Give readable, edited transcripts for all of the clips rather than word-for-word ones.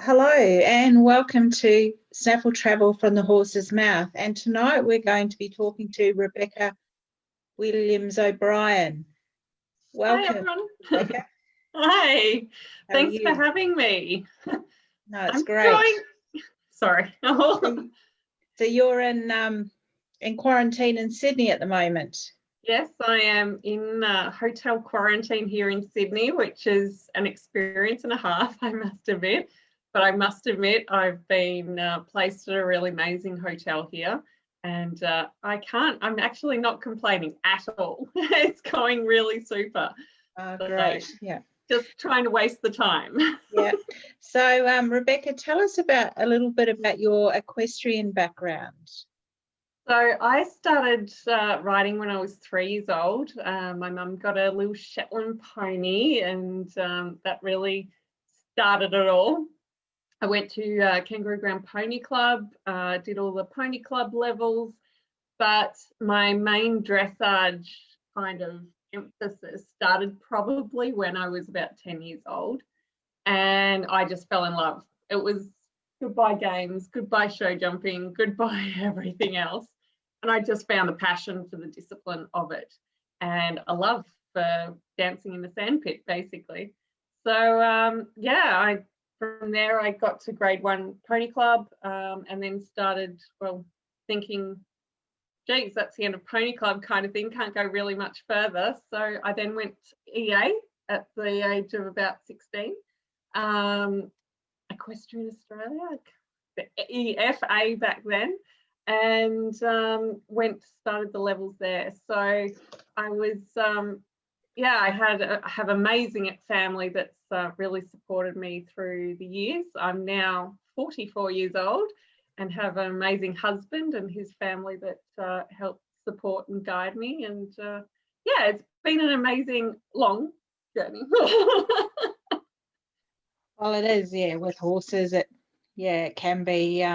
Hello and welcome to Snaffle Travel from the Horse's Mouth. And tonight we're going to be talking to Rebecca Williams O'Brien. Hi, Welcome, everyone. Rebecca. Hi. How are Thanks for you? having me. No, it's I'm great. Sorry. So you're in quarantine in Sydney at the moment. Yes, I am in hotel quarantine here in Sydney, which is an experience and a half, I must admit. But I must admit, I've been placed at a really amazing hotel here. And I'm actually not complaining at all. It's going really super. Great. So, Yeah. just trying to waste the time. Yeah. So Rebecca, tell us a little bit about your equestrian background. So I started riding when I was 3 years old. My mum got a little Shetland pony, and that really started it all. I went to Kangaroo Ground Pony Club, did all the pony club levels, but my main dressage kind of emphasis started probably when I was about 10 years old, and I just fell in love. It was goodbye games, goodbye show jumping, goodbye everything else. And I just found a passion for the discipline of it, and a love for dancing in the sandpit, basically. So from there I got to grade 1 pony club, and then started thinking, geez, that's the end of pony club kind of thing, can't go really much further. So I then went EA at the age of about 16. Equestrian Australia, the EFA back then, and started the levels there. So I was I have amazing family that's really supported me through the years. I'm now 44 years old and have an amazing husband and his family that help support and guide me, and it's been an amazing long journey. Well, it is, yeah, with horses, it can be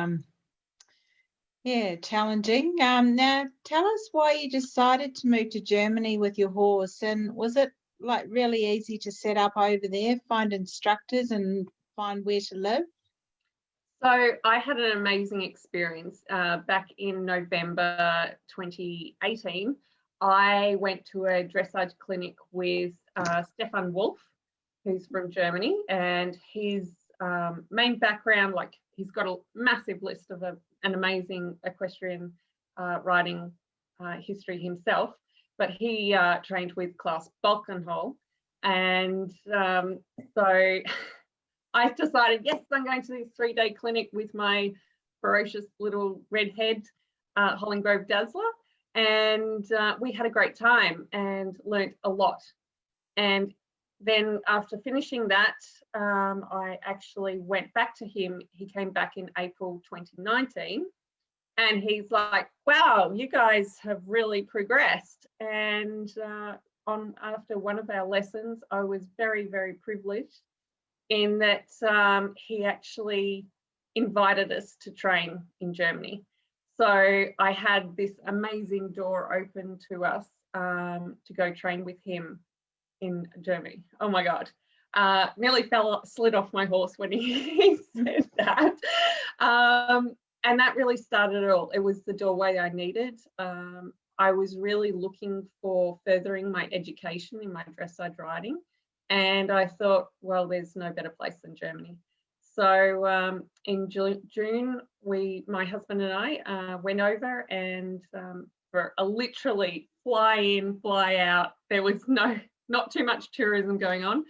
challenging. Now tell us why you decided to move to Germany with your horse, and was it like really easy to set up over there, find instructors and find where to live? So I had an amazing experience back in November 2018. I went to a dressage clinic with Stefan Wolf, who's from Germany, and his main background, like he's got a massive list of an amazing equestrian riding history himself, but he trained with Klaus Balkenhol, and so I decided, yes, I'm going to this 3-day clinic with my ferocious little redhead Holland Grove Dazzler, and we had a great time and learnt a lot. And then after finishing that, I actually went back to him. He came back in April 2019, and he's like, wow, you guys have really progressed. And after one of our lessons, I was very, very privileged in that he actually invited us to train in Germany. So I had this amazing door open to us to go train with him in Germany. Oh my God. Nearly slid off my horse when he said that. And that really started it all. It was the doorway I needed. I was really looking for furthering my education in my dressage riding. And I thought, well, there's no better place than Germany. So in June, my husband and I went over, and for a literally fly in, fly out. There was not too much tourism going on,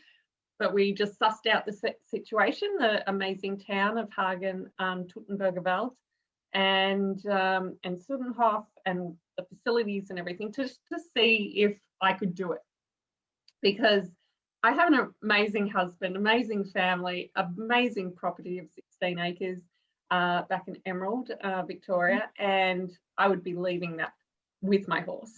but we just sussed out the situation, the amazing town of Hagen, Teutoburger Wald, and Sudenhof, and the facilities and everything, to see if I could do it. Because I have an amazing husband, amazing family, amazing property of 16 acres back in Emerald, Victoria, and I would be leaving that with my horse.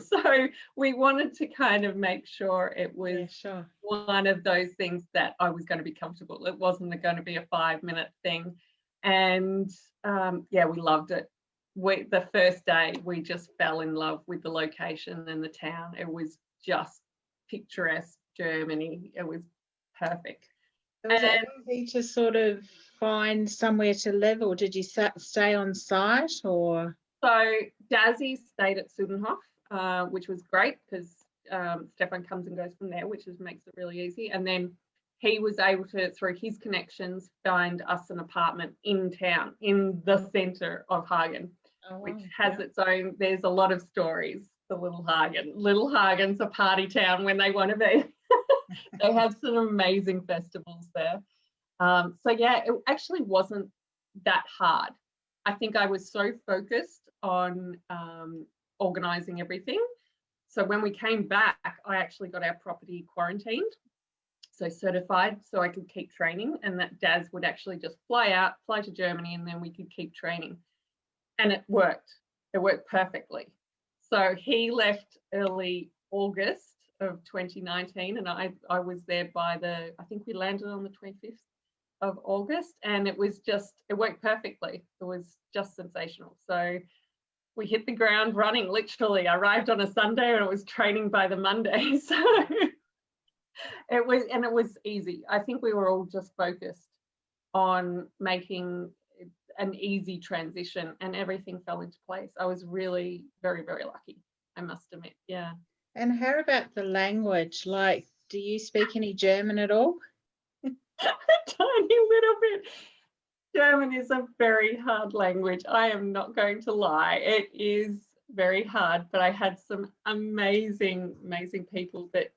So we wanted to kind of make sure it was one of those things that I was going to be comfortable. It wasn't going to be a 5-minute thing. And we loved it. The first day, we just fell in love with the location and the town. It was just picturesque Germany. It was perfect. Was it easy to sort of find somewhere to live, or did you stay on site, or? So Dazzy stayed at Sudenhof, which was great because Stefan comes and goes from there, which makes it really easy. And then he was able to, through his connections, find us an apartment in town, in the centre of Hagen, which has its own, there's a lot of stories, the Little Hagen. Little Hagen's a party town when they want to be. They have some amazing festivals there. So yeah, it actually wasn't that hard. I think I was so focused on organising everything. So when we came back, I actually got our property quarantined, so certified, so I could keep training, and that Daz would actually just fly to Germany, and then we could keep training. And it worked. It worked perfectly. So he left early August of 2019, and I was there by I think we landed on the 25th of August, and it worked perfectly. It was just sensational. So we hit the ground running, literally. I arrived on a Sunday and it was training by the Monday. So it was easy. I think we were all just focused on making an easy transition, and everything fell into place. I was really very, very lucky, I must admit. Yeah. And how about the language? Like, do you speak any German at all? A tiny little bit. German is a very hard language. I am not going to lie. It is very hard, but I had some amazing, amazing people that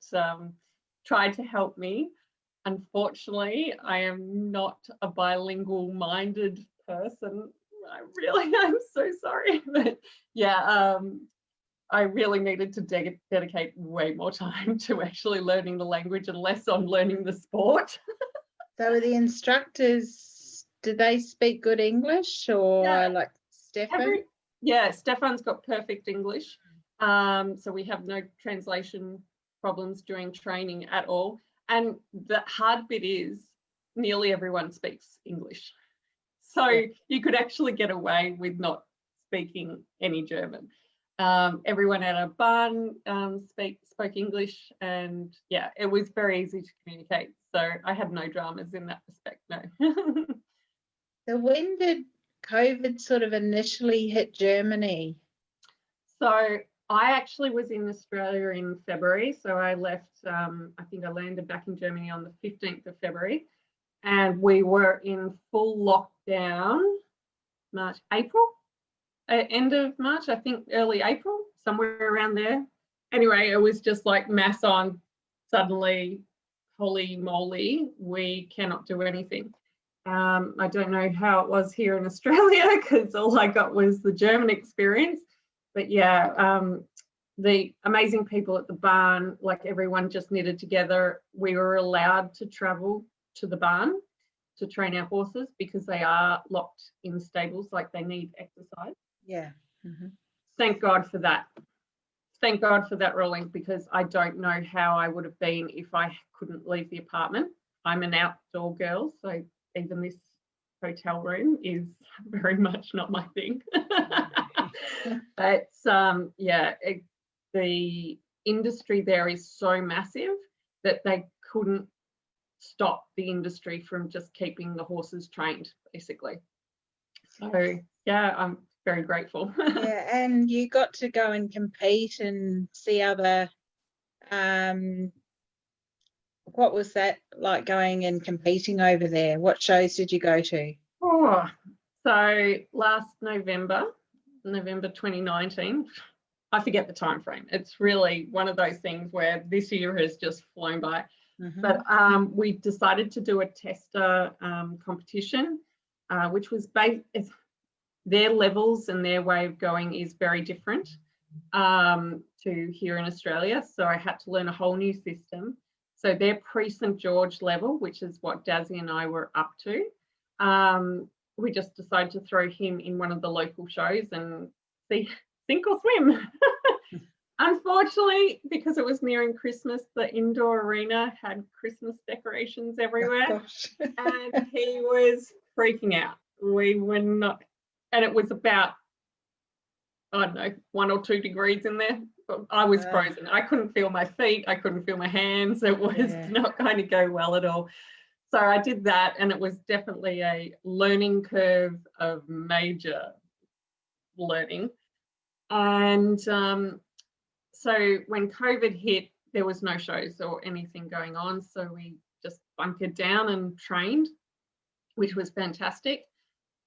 tried to help me. Unfortunately, I am not a bilingual minded person. I'm so sorry. But yeah, I really needed to dedicate way more time to actually learning the language and less on learning the sport. So were the instructors, did they speak good English, or like Stefan? Stefan's got perfect English. So we have no translation problems during training at all. And the hard bit is nearly everyone speaks English. So you could actually get away with not speaking any German. Everyone at our barn spoke English, and yeah, it was very easy to communicate. So I had no dramas in that respect, no. So when did COVID sort of initially hit Germany? So I actually was in Australia in February. So I left, I think I landed back in Germany on the 15th of February, and we were in full lockdown April. End of March, I think early April, somewhere around there. Anyway, it was just like mass on, suddenly, holy moly, we cannot do anything. I don't know how it was here in Australia because all I got was the German experience. But yeah, the amazing people at the barn, like everyone just knitted together. We were allowed to travel to the barn to train our horses because they are locked in stables, like they need exercise. Yeah. Mm-hmm. Thank God for that. Thank God for that ruling, because I don't know how I would have been if I couldn't leave the apartment. I'm an outdoor girl, so even this hotel room is very much not my thing. But the industry there is so massive that they couldn't stop the industry from just keeping the horses trained, basically. So yeah, I'm very grateful. Yeah, and you got to go and compete and see other, what was that like, going and competing over there? What shows did you go to? Oh, so last November 2019, I forget the time frame. It's really one of those things where this year has just flown by. Mm-hmm. But we decided to do a tester competition, which was their levels and their way of going is very different to here in Australia. So I had to learn a whole new system. So their pre-St. George level, which is what Dazzy and I were up to, we just decided to throw him in one of the local shows and see, sink or swim. Unfortunately, because it was nearing Christmas, the indoor arena had Christmas decorations everywhere. Oh, and he was freaking out. We were not, and it was about, I don't know, 1 or 2 degrees in there. I was frozen. I couldn't feel my feet. I couldn't feel my hands. It was not going to go well at all. So I did that, and it was definitely a learning curve of major learning. And so when COVID hit, there was no shows or anything going on. So we just bunkered down and trained, which was fantastic.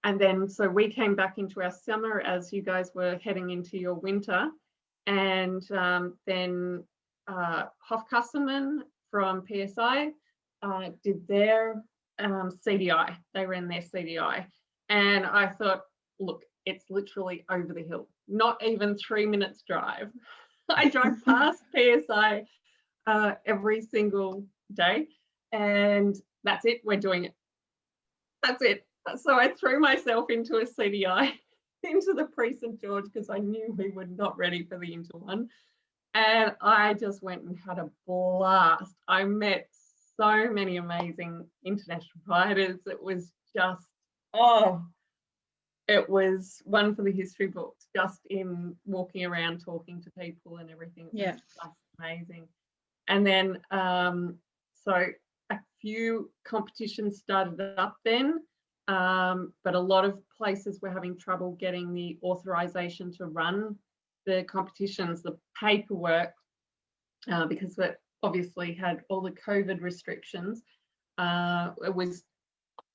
And then so we came back into our summer as you guys were heading into your winter. And then Hofkasseman from PSI did their CDI. They ran their CDI. And I thought, look, it's literally over the hill, not even 3 minutes drive. I drove past PSI every single day, and that's it, we're doing it. That's it. So I threw myself into a CDI, into the pre-St. George, because I knew we were not ready for the inter one. And I just went and had a blast. I met so many amazing international riders. It was just, it was one for the history books, just in walking around, talking to people and everything. It was just amazing. And then, so a few competitions started up then, but a lot of places were having trouble getting the authorization to run the competitions, the paperwork, because we obviously had all the COVID restrictions. It was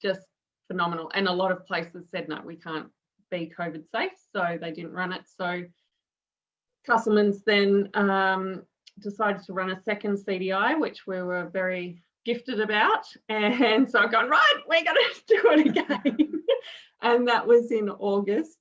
just phenomenal. And a lot of places said, no, we can't be COVID safe, so they didn't run it. So Customers then decided to run a second CDI, which we were very gifted about. And so I've gone, right, we're going to do it again. And that was in August.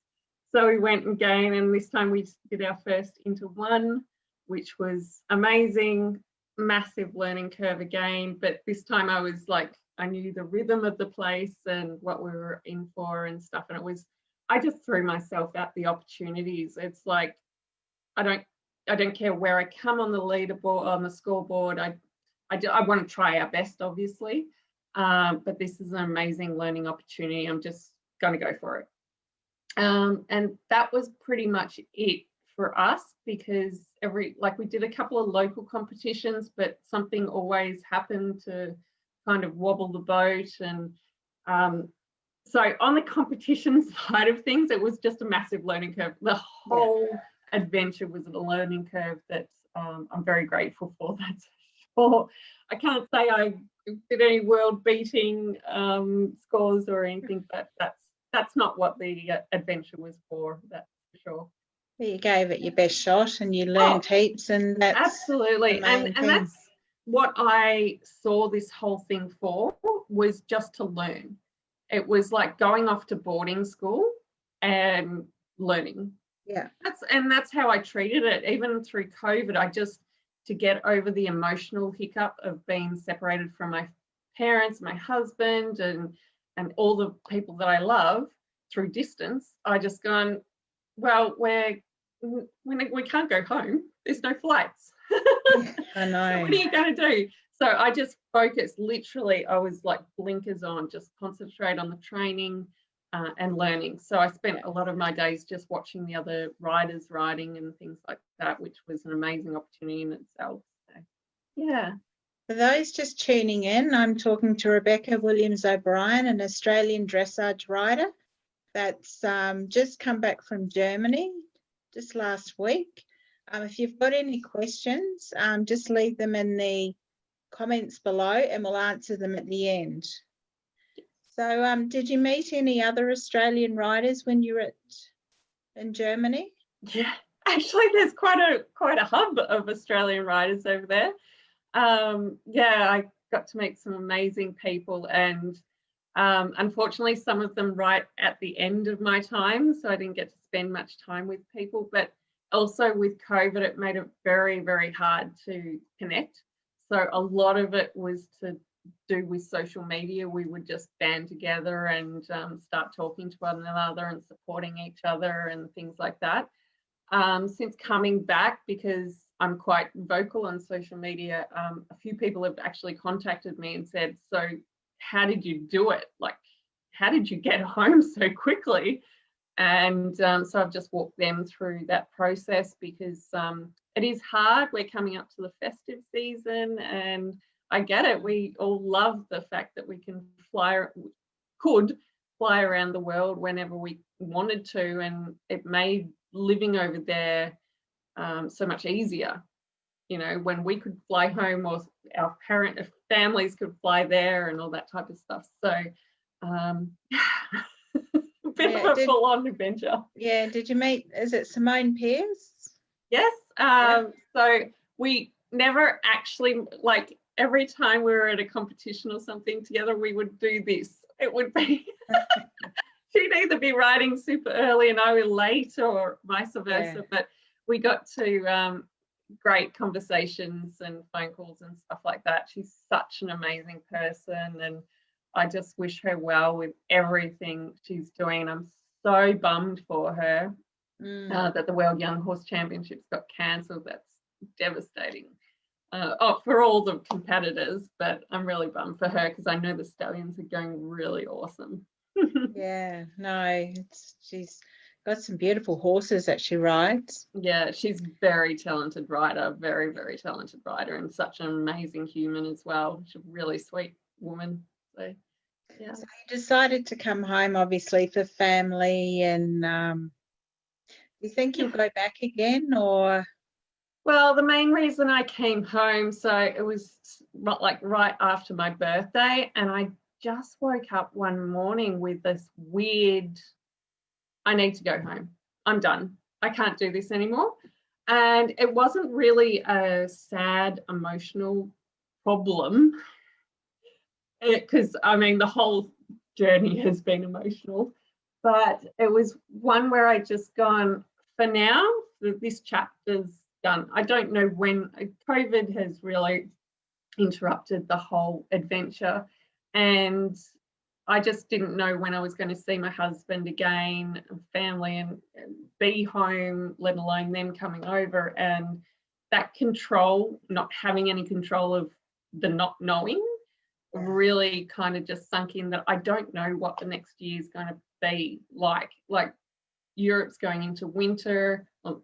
So we went again, and this time we did our first Inter 1, which was amazing, massive learning curve again. But this time I was like, I knew the rhythm of the place and what we were in for and stuff. And it was, I just threw myself at the opportunities. It's like, I don't care where I come on the leaderboard, on the scoreboard. I want to try our best, obviously. But this is an amazing learning opportunity. I'm just going to go for it. And that was pretty much it for us, because we did a couple of local competitions, but something always happened to kind of wobble the boat. And so on the competition side of things, it was just a massive learning curve. The whole adventure was a learning curve that I'm very grateful for. That's for sure. I can't say I did any world beating scores or anything, but that's not what the adventure was for, that's for sure. You gave it your best shot and you learned heaps, and that's absolutely. And that's what I saw this whole thing for, was just to learn. It was like going off to boarding school and learning. Yeah. That's how I treated it. Even through COVID, to get over the emotional hiccup of being separated from my parents, my husband, and all the people that I love through distance, I just gone, well, we can't go home. There's no flights. I know. So what are you going to do? So I just focused, literally, I was like blinkers on, just concentrate on the training and learning. So I spent a lot of my days just watching the other riders riding and things like that, which was an amazing opportunity in itself. So, yeah. For those just tuning in, I'm talking to Rebecca Williams-O'Brien, an Australian dressage rider that's just come back from Germany just last week. If you've got any questions, just leave them in the comments below and we'll answer them at the end. So did you meet any other Australian riders when you were in Germany? Yeah, actually there's quite a hub of Australian riders over there. I got to meet some amazing people, and unfortunately some of them right at the end of my time, so I didn't get to spend much time with people. But also with COVID, it made it very, very hard to connect. So a lot of it was to do with social media. We would just band together and start talking to one another and supporting each other and things like that. Since coming back, because I'm quite vocal on social media, a few people have actually contacted me and said, so how did you do it? Like, how did you get home so quickly? And so I've just walked them through that process, because it is hard. We're coming up to the festive season, and I get it. We all love the fact that we could fly around the world whenever we wanted to, and it made living over there so much easier. You know, when we could fly home, or our families could fly there, and all that type of stuff. So, a bit of a full-on adventure. Yeah. Did you meet? Is it Simone Pearce? Yes. So we never actually, like, every time we were at a competition or something together, we would do this. It would be she'd either be riding super early and I was late, or vice versa. But we got to great conversations and phone calls and stuff like that. She's such an amazing person, and I just wish her well with everything she's doing. I'm so bummed for her that the World Young Horse Championships got cancelled. That's devastating for all the competitors, but I'm really bummed for her because I know the stallions are going really awesome. Yeah, no, she's got some beautiful horses that she rides. Yeah, she's very talented rider, very, very talented rider, and such an amazing human as well. She's a really sweet woman. So, yeah. So you decided to come home, obviously, for family, and you think you'll go back again, or? Well, the main reason I came home, so it was like right after my birthday, and I just woke up one morning with this weird, I need to go home. I'm done. I can't do this anymore. And it wasn't really a sad, emotional problem, because, I mean, the whole journey has been emotional, but it was one where I just gone, for now, this chapter's done. I don't know when. COVID has really interrupted the whole adventure, and I just didn't know when I was going to see my husband again, family, and be home, let alone them coming over. And that control, not having any control of the not knowing, really kind of just sunk in, that I don't know what the next year is going to be like. Like, Europe's going into winter, or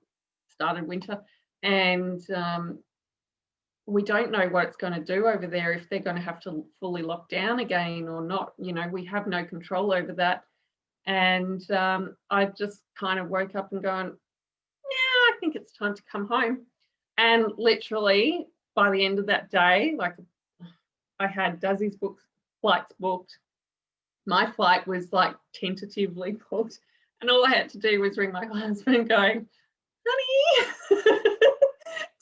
started winter, and we don't know what it's going to do over there, if they're going to have to fully lock down again or not. You know, we have no control over that. And I just kind of woke up and gone, yeah, I think it's time to come home. And literally by the end of that day, like, I had Dazzy's flights booked. My flight was like tentatively booked, and all I had to do was ring my husband going, honey, do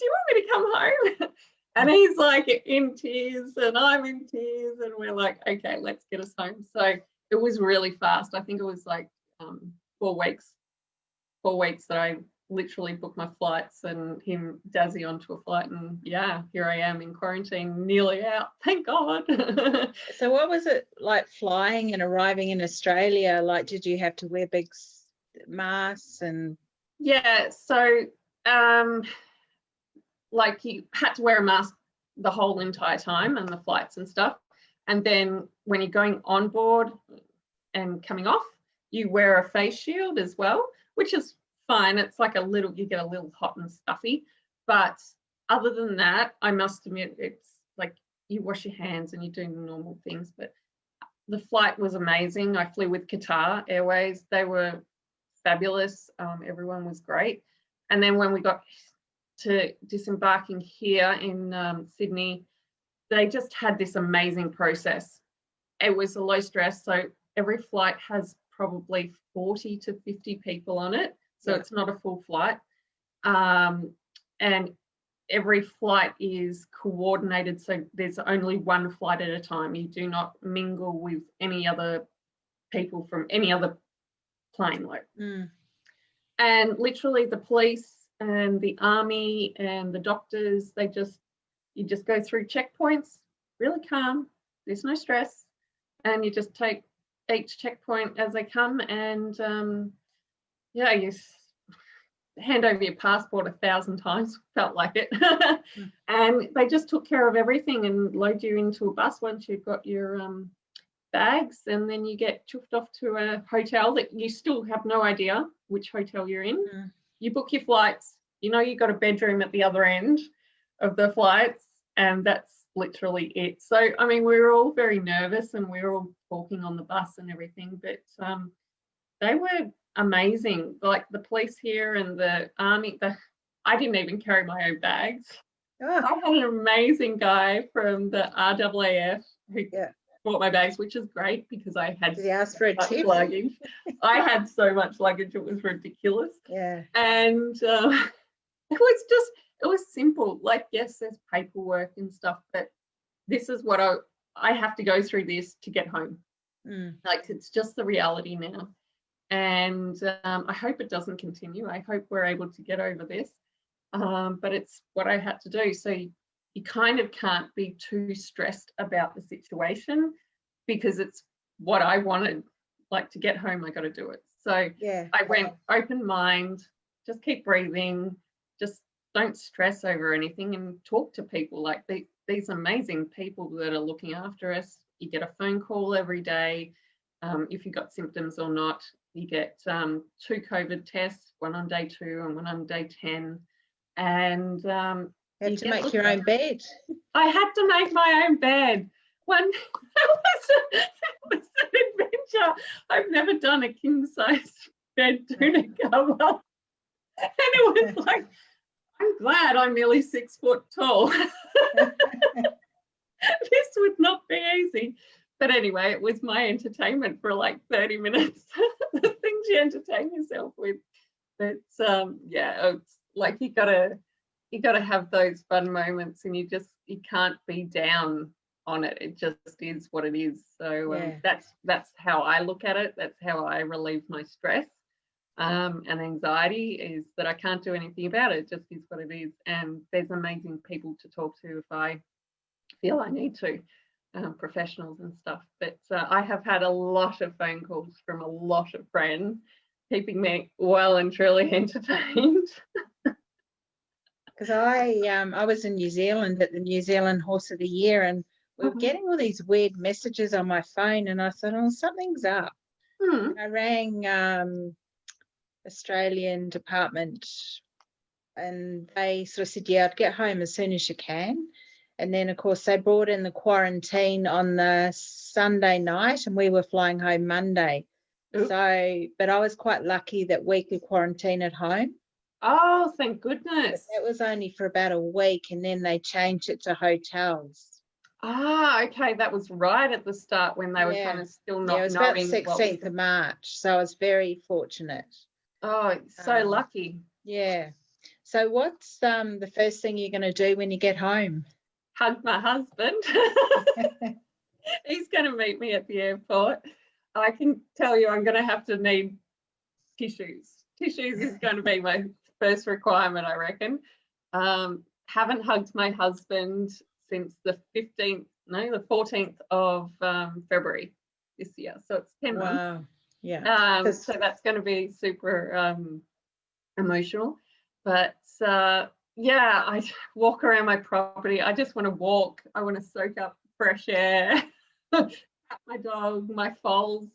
you want me to come home? And he's like in tears, and I'm in tears, and we're like, okay, let's get us home. So it was really fast. I think it was like 4 weeks that I literally booked my flights and him, Dazzy, onto a flight, and yeah, here I am in quarantine, nearly out, thank God. So what was it like flying and arriving in Australia? Like, did you have to wear big masks? And yeah, so like, you had to wear a mask the whole entire time, and the flights and stuff. And then when you're going on board and coming off, you wear a face shield as well, which is fine. It's like you get a little hot and stuffy. But other than that, I must admit, it's like you wash your hands and you're doing the normal things. But the flight was amazing. I flew with Qatar Airways. They were fabulous. Everyone was great. And then when we got to disembarking here in Sydney, they just had this amazing process. It was a low stress, so every flight has probably 40 to 50 people on it, so it's not a full flight, and every flight is coordinated, so there's only one flight at a time. You do not mingle with any other people from any other plane. And literally the police and the army and the doctors, you just go through checkpoints, really calm, there's no stress, and you just take each checkpoint as they come, and you hand over your passport 1,000 times, felt like it. And they just took care of everything and load you into a bus once you've got your bags, and then you get chuffed off to a hotel that you still have no idea which hotel you're in. You book your flights, you know, you've got a bedroom at the other end of the flights, and that's literally it. So, I mean, we were all very nervous and we were all talking on the bus and everything, but they were amazing. Like the police here and the army, I didn't even carry my own bags. Oh, I had an amazing guy from the RAAF who yeah. bought my bags, which is great because I had Did he ask for a much tip? luggage. I had so much luggage, it was ridiculous. Yeah. And it was simple. Like, yes, there's paperwork and stuff, but this is what I have to go through this to get home. Like, it's just the reality now. And I hope it doesn't continue. I hope we're able to get over this. But it's what I had to do. So you kind of can't be too stressed about the situation because it's what I wanted. Like, to get home, I got to do it. So Yeah. I went open mind, just keep breathing, just don't stress over anything and talk to people. Like these amazing people that are looking after us. You get a phone call every day. If you've got symptoms or not, you get 2 COVID tests, one on day 2 and one on day 10. And You have you to get make looked your own at. bed. I had to make my own bed. It was an adventure. I've never done a king size bed tuna cover. And it was like, I'm glad I'm nearly 6 foot tall. This would not be easy. But anyway, it was my entertainment for like 30 minutes. The things you entertain yourself with. But yeah, it's like you gotta have those fun moments, and you can't be down on it. It just is what it is. So that's how I look at it. That's how I relieve my stress and anxiety, is that I can't do anything about it. It just is what it is. And there's amazing people to talk to if I feel I need to, professionals and stuff. But I have had a lot of phone calls from a lot of friends, keeping me well and truly entertained. Because I was in New Zealand at the New Zealand Horse of the Year, and we were getting all these weird messages on my phone, and I thought, oh, something's up. And I rang Australian department, and they sort of said, yeah, I'd get home as soon as you can. And then, of course, they brought in the quarantine on the Sunday night, and we were flying home Monday. Oops. So, but I was quite lucky that weekly quarantine at home. Oh, thank goodness. But that was only for about a week, and then they changed it to hotels. Ah, okay. That was right at the start when they were kind of still not it was knowing. about the 16th of March, so I was very fortunate. Oh, so lucky. Yeah. So what's the first thing you're going to do when you get home? Hug my husband. He's going to meet me at the airport. I can tell you I'm going to have to need tissues. Tissues is going to be my first requirement, I reckon. Haven't hugged my husband since the 14th of February this year. So it's 10 months. Wow. Yeah. So that's going to be super emotional. But yeah, I walk around my property. I just want to walk. I want to soak up fresh air. My dog, my foals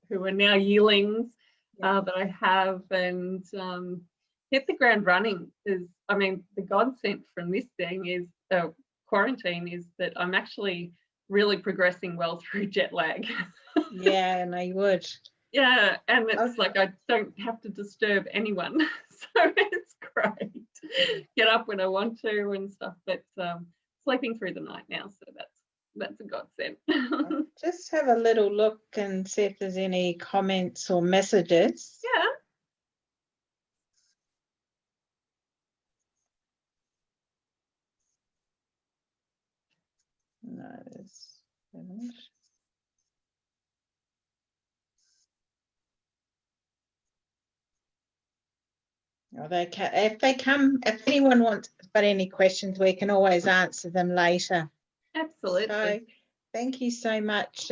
who are now yearlings that I have, and hit the ground running. Is, I mean, the godsend from this thing is quarantine is that I'm actually really progressing well through jet lag. Yeah, no, you would. Yeah, and it's like I don't have to disturb anyone, so it's great. Get up when I want to and stuff, but sleeping through the night now, so that's a godsend. Just have a little look and see if there's any comments or messages. Yeah. No, there's isn't. Oh, if anyone wants got any questions, we can always answer them later. Absolutely. So thank you so much,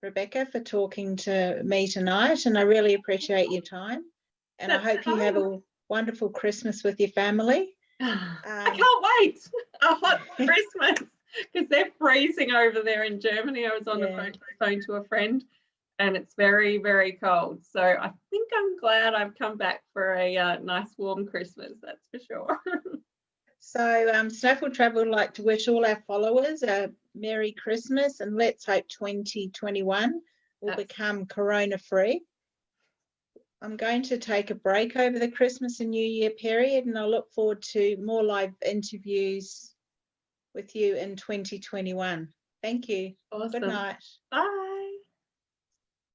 Rebecca, for talking to me tonight, and I really appreciate your time. And I hope you have a wonderful Christmas with your family. I can't wait. A hot Christmas, because they're freezing over there in Germany. I was on the phone to a friend, and it's very, very cold. So I think I'm glad I've come back for a nice warm Christmas, that's for sure. So Snaffle Travel would like to wish all our followers a Merry Christmas, and let's hope 2021 will become corona-free. I'm going to take a break over the Christmas and New Year period, and I look forward to more live interviews with you in 2021. Thank you. Awesome. Good night. Bye.